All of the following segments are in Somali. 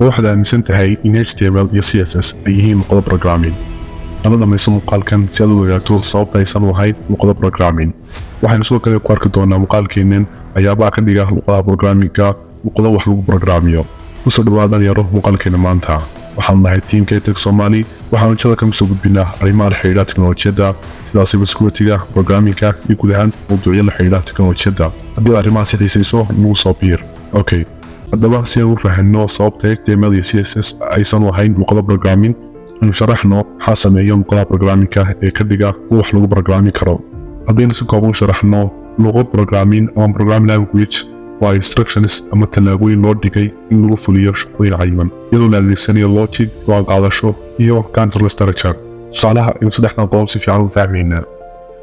واحدة مثنتهاي in HTML iyo CSS ay yihiin luqado programming. Ana dhamayso muuqaalkan si aad u ogaato sababta aysan u ahayn luqado programming. Waxaynu sidoo kale ku arki doonaa muuqaalkeennan waxyaabaha ka dhiga luqadaha programmingka luqado wax lagu programmiyo. Kusoo dhawaada dhalinyaro muuqaalkeena maanta. Waxaan nahay teamka Tech Somali, waxaanu jada ka soo gudbinaa arrimaha la xiriira teknolojiyadda sida cybersecurity-ga, programmingka iyo guud ahaan mawduucyada la xiriira teknolojiyadda. Haddii arrimahaas xiisayso, nagu soo biir. Okay. haddaba si aan u fahanno sababta HTML iyo CSS aysan u ahayn luqado programming, aynu sharaxno maxaa sameeya luqadaha programmingka ee ka dhiga kuwa wax lagu programmi karo. haddaynu si kooban u sharaxno luqad programming ama programming language waa instructions ama tallaabooyin loo dhigay in lagu fuliyo shaqooyin cayiman iyadoo la adeegsanayo logic, go'aan qaadasho iyo counterless structure. tusaalaha aynu saddexdan qodob si fiican u fahmaynaa.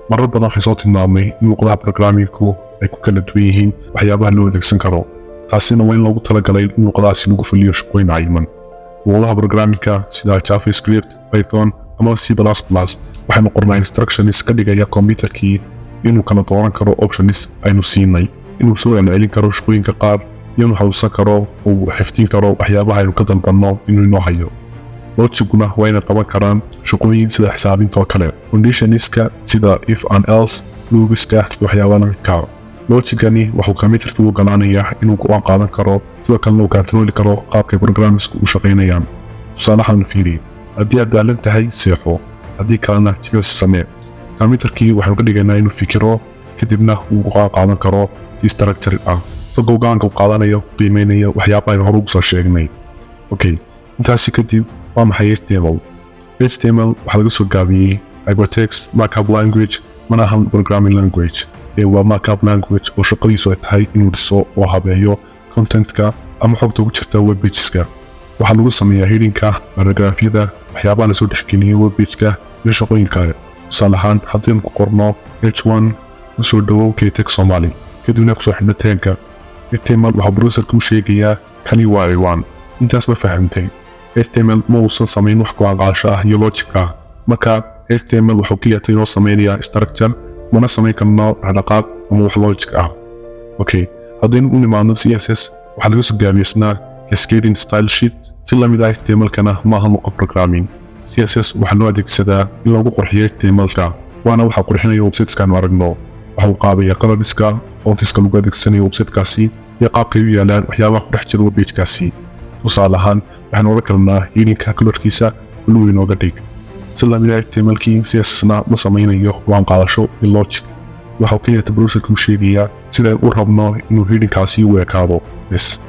marar badan waxay soo tilmaamay in luqadaha programmingku ay ku kala duwan yihiin waxyaabaha loo adeegsan karo. taasina waa in loogu talagalay in luqadahaasi lagu fuliyo shaqooyin cayiman. luqadaha programmingka sida JavaScript, Python ama C++ waxaynu qornaa instructions ka dhigaya computerkii inuu kala dooran karo options aynu siinay, inuu soo celcelin karo shaqooyinka qaar, iyo inuu xasuusan karo oo xifdin karo waxyaabaha aynu ka dalbanno inuu inoo hayo. logicuna waa inay qaban karaan shaqooyin sida xisaabinta oo kale, conditionska sida if and else, loopska iyo waxyaabaha la midka. logicani wuxuu computerka u ogolaanayaa inuu go'aan qaadan karo, sidoo kalena uu control karo qaabka programmersku u shaqaynayaan. tusaalahan fiiri, haddii aad daalan tahay seexo, haddii kalena jimicsi samee. computerkii waxaanu ka dhigaynaa inuu fikiro kadibna uu go'aan qaadan karo si structure ah, isagoo go'aanka uu qaadanayo ku qiimeynaya waxyaabaha aynu hore ugu soo sheegnay. Okay, intaasi kadib waa maxay HTML? HTML waxaa laga soo gaabiyey Hypertext Markup Language, mana ahan programming language. waa markup language oo shaqadiisu ay tahay inuu dhiso oo habeeyo contentka ama xogta ugu jirta web pageska. waxaa lagu sameeyaa headingka, paragraafyada, waxyaabaha lasoo dhexgeliyay web pageka iyo shaqooyin kale. tusaale ahaan haddaynu ku qorno h1 usoo dhawow Tech Somali kadibna kusoo xidhno tagga HTML, waxaa browserka u sheegayaa kani waa ciwaan. intaas ma fahamtay? HTML ma uusan samayn wax go'aan qaadasho ah iyo logic ah. marka HTML wuxuu kaliya inoo sameynayaa structure, mana samayn karno dhaqdhaqaaq ama wax logic ah. Okay, haddaynu u nimaadno CSS, waxaa laga soo gaabiyey cascading style sheet si la mid ah HTML-kana ma aha luqad programming. CSS waxaa loo adeegsadaa in lagu qurxiyo HTML-ka, waana waxa qurxinaya websiteskaanu aragno. waxa uu qaabayaa colorska, fontiska lagu adeegsanayo websitekaasi iyo qaabkay u yaalaan waxyaabaha ku dhex jira web pagekaasi. tusaale ahaan waxaanu oran karnaa headingka colorkiisa blue inooga dhig. si la mid ah HTML-kii, CSS-na ma samaynayo go'aan qaadasho iyo logic. waxaa kaliya browserka u sheegayaa sida u rabno inuu headingkaasi u ekaado bes.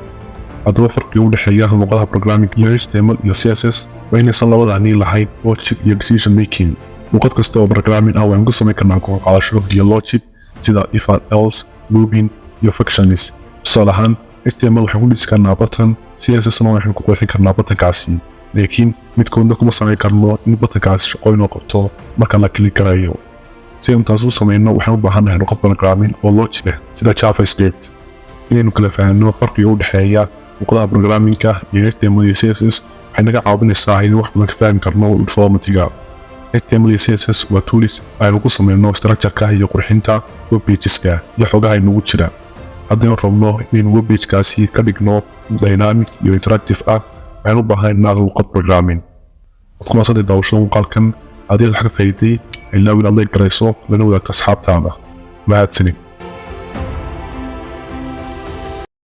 haddaba farqiga u dhexeeya luqadaha programming iyo HTML iyo CSS waa inaysan labadani lahayn logic iyo decision making. luqad kasta oo programming ah waxaan ku samayn karnaa go'aan qaadasho iyo logic sida if and else, looping iyo functions. tusaale ahaan HTML waxaan ku dhisi karnaa button, CSS-na waxaan ku qeexin karnaa buttonkaasi, laakiin midkoodna kuma samayn karno in buttonkaasi shaqo inoo qabto marka la klik karayo. si aynu taas u samayno, waxaan u baahannahay luqad programming oo logic leh sida JavaScript. inaynu kala fahanno farqiga u dhexeeya luqadaha programmingka iyo HTML iyo CSS waxay naga caawinaysaa in wax badan ka fahmi karno informatiga. HTML iyo CSS waa tools aynu ku samayno structure-ka iyo qurxinta web pageska iyo xogaha inagu jira. haddaynu rabno inaynu web pagekaasi ka dhigno dynamic iyo interactive ah, waxaan u baahannahay luqad programming. waad ku maadsantay daawashada muuqaalkan. haddii aad wax ka faa'iiday, ha ilaawin inaad like garayso lana wadaagto asxaabtaada. mahadsanid.